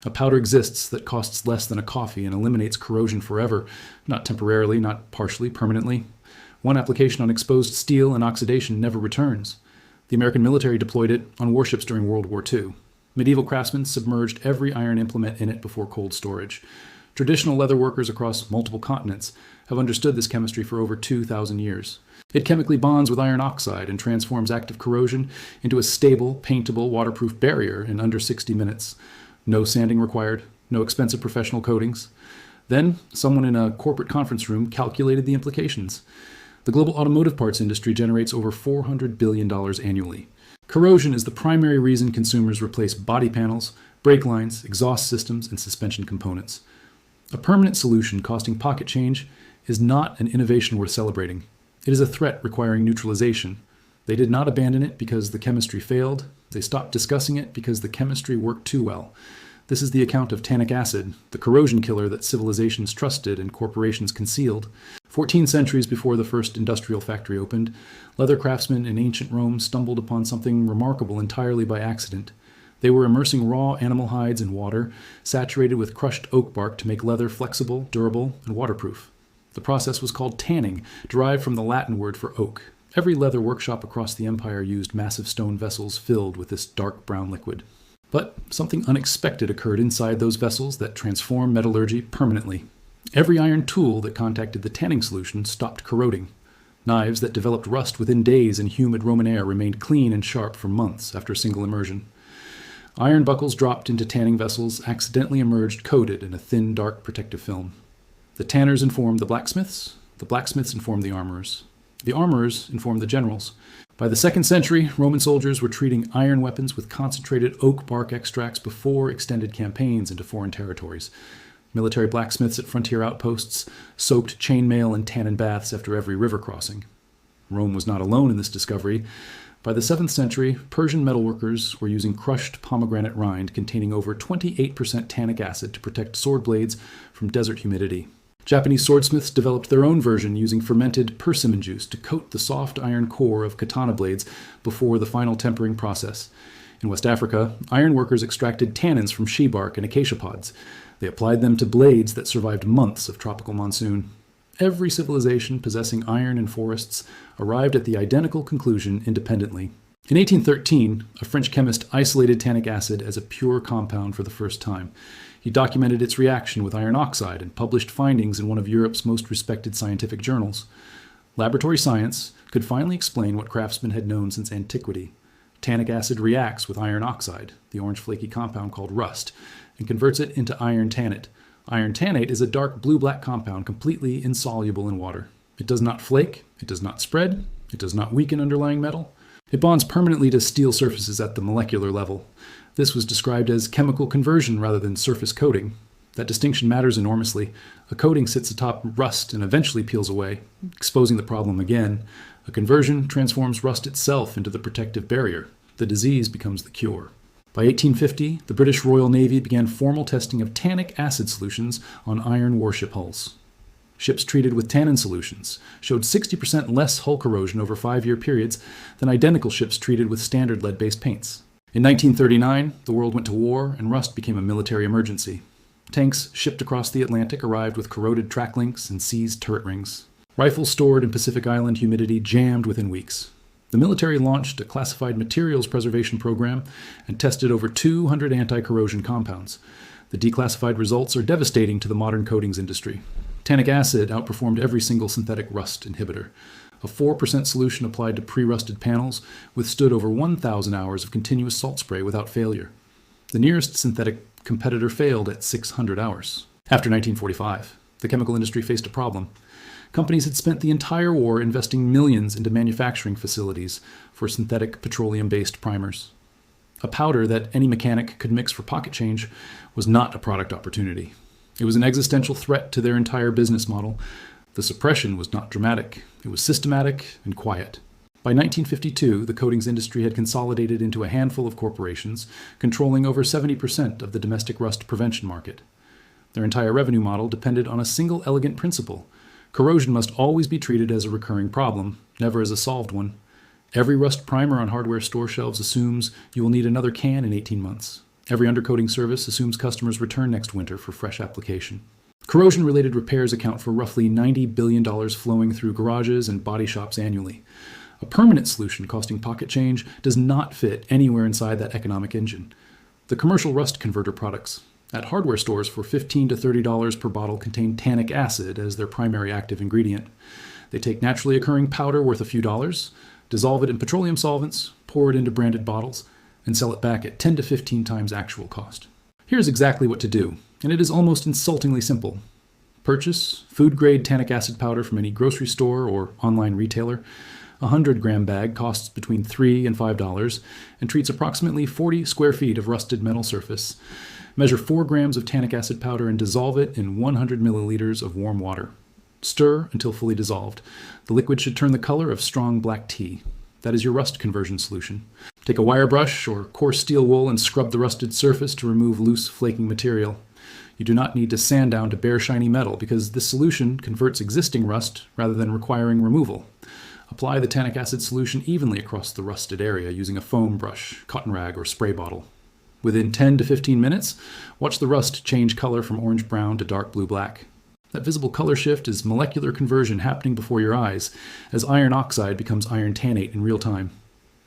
A powder exists that costs less than a coffee and eliminates corrosion forever, not temporarily, not partially, permanently. One application on exposed steel and oxidation never returns. The American military deployed it on warships during World War II. Medieval craftsmen submerged every iron implement in it before cold storage. Traditional leather workers across multiple continents have understood this chemistry for over 2,000 years. It chemically bonds with iron oxide and transforms active corrosion into a stable, paintable, waterproof barrier in under 60 minutes. No sanding required, no expensive professional coatings. Then, someone in a corporate conference room calculated the implications. The global automotive parts industry generates over $400 billion annually. Corrosion is the primary reason consumers replace body panels, brake lines, exhaust systems, and suspension components. A permanent solution costing pocket change is not an innovation worth celebrating. It is a threat requiring neutralization. They did not abandon it because the chemistry failed. They stopped discussing it because the chemistry worked too well. This is the account of tannic acid, the corrosion killer that civilizations trusted and corporations concealed. 14 centuries before the first industrial factory opened, leather craftsmen in ancient Rome stumbled upon something remarkable entirely by accident. They were immersing raw animal hides in water, saturated with crushed oak bark to make leather flexible, durable, and waterproof. The process was called tanning, derived from the Latin word for oak. Every leather workshop across the empire used massive stone vessels filled with this dark brown liquid. But something unexpected occurred inside those vessels that transformed metallurgy permanently. Every iron tool that contacted the tanning solution stopped corroding. Knives that developed rust within days in humid Roman air remained clean and sharp for months after a single immersion. Iron buckles dropped into tanning vessels accidentally emerged coated in a thin, dark protective film. The tanners informed the blacksmiths informed the armorers. The armorers informed the generals. By the 2nd century, Roman soldiers were treating iron weapons with concentrated oak bark extracts before extended campaigns into foreign territories. Military blacksmiths at frontier outposts soaked chainmail in tannin baths after every river crossing. Rome was not alone in this discovery. By the 7th century, Persian metalworkers were using crushed pomegranate rind containing over 28% tannic acid to protect sword blades from desert humidity. Japanese swordsmiths developed their own version using fermented persimmon juice to coat the soft iron core of katana blades before the final tempering process. In West Africa, iron workers extracted tannins from shea bark and acacia pods. They applied them to blades that survived months of tropical monsoon. Every civilization possessing iron in forests arrived at the identical conclusion independently. In 1813, a French chemist isolated tannic acid as a pure compound for the first time. He documented its reaction with iron oxide and published findings in one of Europe's most respected scientific journals. Laboratory science could finally explain what craftsmen had known since antiquity. Tannic acid reacts with iron oxide, the orange flaky compound called rust, and converts it into iron tannate. Iron tannate is a dark blue-black compound completely insoluble in water. It does not flake, it does not spread, it does not weaken underlying metal. It bonds permanently to steel surfaces at the molecular level. This was described as chemical conversion rather than surface coating. That distinction matters enormously. A coating sits atop rust and eventually peels away, exposing the problem again. A conversion transforms rust itself into the protective barrier. The disease becomes the cure. By 1850, the British Royal Navy began formal testing of tannic acid solutions on iron warship hulls. Ships treated with tannin solutions showed 60% less hull corrosion over 5-year periods than identical ships treated with standard lead-based paints. In 1939, the world went to war and rust became a military emergency. Tanks shipped across the Atlantic arrived with corroded track links and seized turret rings. Rifles stored in Pacific Island humidity jammed within weeks. The military launched a classified materials preservation program and tested over 200 anti-corrosion compounds. The declassified results are devastating to the modern coatings industry. Tannic acid outperformed every single synthetic rust inhibitor. A 4% solution applied to pre-rusted panels withstood over 1,000 hours of continuous salt spray without failure. The nearest synthetic competitor failed at 600 hours. After 1945, the chemical industry faced a problem. Companies had spent the entire war investing millions into manufacturing facilities for synthetic petroleum-based primers. A powder that any mechanic could mix for pocket change was not a product opportunity. It was an existential threat to their entire business model. The suppression was not dramatic. It was systematic and quiet. By 1952, the coatings industry had consolidated into a handful of corporations, controlling over 70% of the domestic rust prevention market. Their entire revenue model depended on a single elegant principle. Corrosion must always be treated as a recurring problem, never as a solved one. Every rust primer on hardware store shelves assumes you will need another can in 18 months. Every undercoating service assumes customers return next winter for fresh application. Corrosion-related repairs account for roughly $90 billion flowing through garages and body shops annually. A permanent solution costing pocket change does not fit anywhere inside that economic engine. The commercial rust converter products at hardware stores for $15 to $30 per bottle contain tannic acid as their primary active ingredient. They take naturally occurring powder worth a few dollars, dissolve it in petroleum solvents, pour it into branded bottles, and sell it back at 10 to 15 times actual cost. Here's exactly what to do, and it is almost insultingly simple. Purchase food-grade tannic acid powder from any grocery store or online retailer. A 100-gram bag costs between $3 and $5 and treats approximately 40 square feet of rusted metal surface. Measure 4 grams of tannic acid powder and dissolve it in 100 milliliters of warm water. Stir until fully dissolved. The liquid should turn the color of strong black tea. That is your rust conversion solution. Take a wire brush or coarse steel wool and scrub the rusted surface to remove loose, flaking material. You do not need to sand down to bare shiny metal because this solution converts existing rust rather than requiring removal. Apply the tannic acid solution evenly across the rusted area using a foam brush, cotton rag, or spray bottle. Within 10 to 15 minutes, watch the rust change color from orange-brown to dark blue-black. That visible color shift is molecular conversion happening before your eyes as iron oxide becomes iron tannate in real time.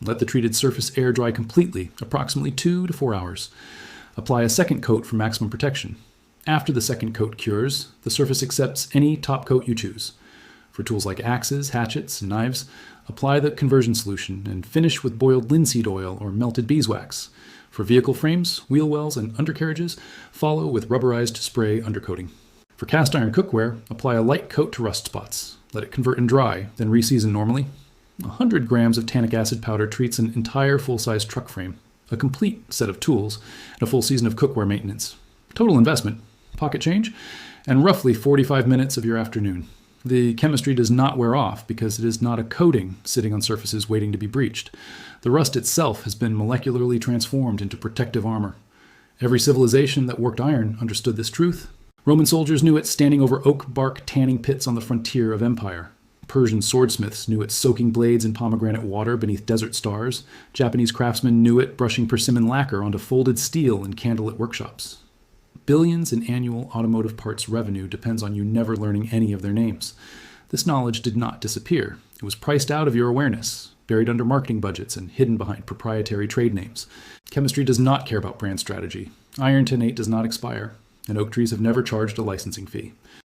Let the treated surface air dry completely, approximately 2 to 4 hours. Apply a second coat for maximum protection. After the second coat cures, the surface accepts any top coat you choose. For tools like axes, hatchets, and knives, apply the conversion solution and finish with boiled linseed oil or melted beeswax. For vehicle frames, wheel wells, and undercarriages, follow with rubberized spray undercoating. For cast iron cookware, apply a light coat to rust spots. Let it convert and dry, then reseason normally. 100 grams of tannic acid powder treats an entire full-size truck frame, a complete set of tools, and a full season of cookware maintenance. Total investment, pocket change, and roughly 45 minutes of your afternoon. The chemistry does not wear off because it is not a coating sitting on surfaces waiting to be breached. The rust itself has been molecularly transformed into protective armor. Every civilization that worked iron understood this truth. Roman soldiers knew it standing over oak bark tanning pits on the frontier of empire. Persian swordsmiths knew it soaking blades in pomegranate water beneath desert stars. Japanese craftsmen knew it brushing persimmon lacquer onto folded steel in candlelit workshops. Billions in annual automotive parts revenue depends on you never learning any of their names. This knowledge did not disappear. It was priced out of your awareness, buried under marketing budgets and hidden behind proprietary trade names. Chemistry does not care about brand strategy. Iron tannate does not expire, and oak trees have never charged a licensing fee.